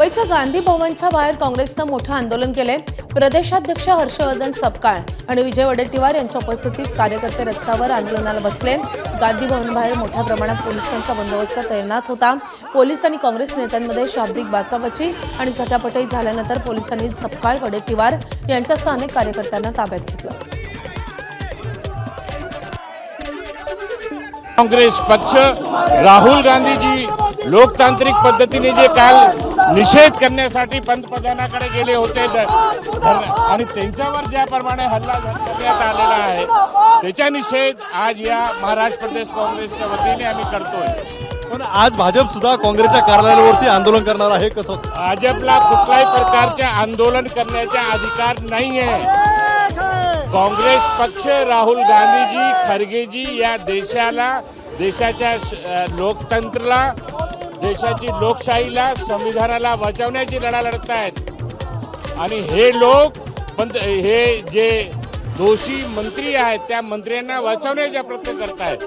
मुंबईच्या गांधी भवनच्या बाहेर काँग्रेसनं मोठं आंदोलन केले। प्रदेशाध्यक्ष हर्षवर्धन सपकाळ आणि विजय वडेट्टीवार यांच्या उपस्थितीत कार्यकर्ते रस्त्यावर आंदोलनाला बसले। गांधी भवनबाहेर मोठ्या प्रमाणात पोलिसांचा बंदोबस्त तैनात होता। पोलीस आणि काँग्रेस नेत्यांमध्ये शाब्दिक बाचाबाची आणि झटापटही झाल्यानंतर पोलिसांनी सपकाळ वडेट्टीवार यांच्यासह अनेक कार्यकर्त्यांना ताब्यात घेतलं। काँग्रेस पक्ष राहुल गांधी जी लोकतांत्रिक पद्धतीने जे काल निषेध करण्यासाठी पंतप्रधानाकडे गेले होते आणि त्यांच्यावर ज्याप्रमाणे हल्ला करण्यात आलेला आहे त्याचा निषेध आज या महाराष्ट्र प्रदेश काँग्रेसच्या वतीने आम्ही करतोय। पण आज भाजप सुद्धा काँग्रेसच्या कार्यालयावरती आंदोलन करणार आहे। कसं भाजपला कुठल्याही प्रकारचे आंदोलन करण्याचा अधिकार नाही आहे। काँग्रेस पक्ष राहुल गांधीजी खरगेजी या देशाच्या लोकतंत्राला देशाची लोकशाहीला संविधानाला वाचवण्याची लढा लढत आहेत आणि हे जे दोषी मंत्री आहेत त्या मंत्र्यांना वाचवण्याचा प्रयत्न करत आहेत।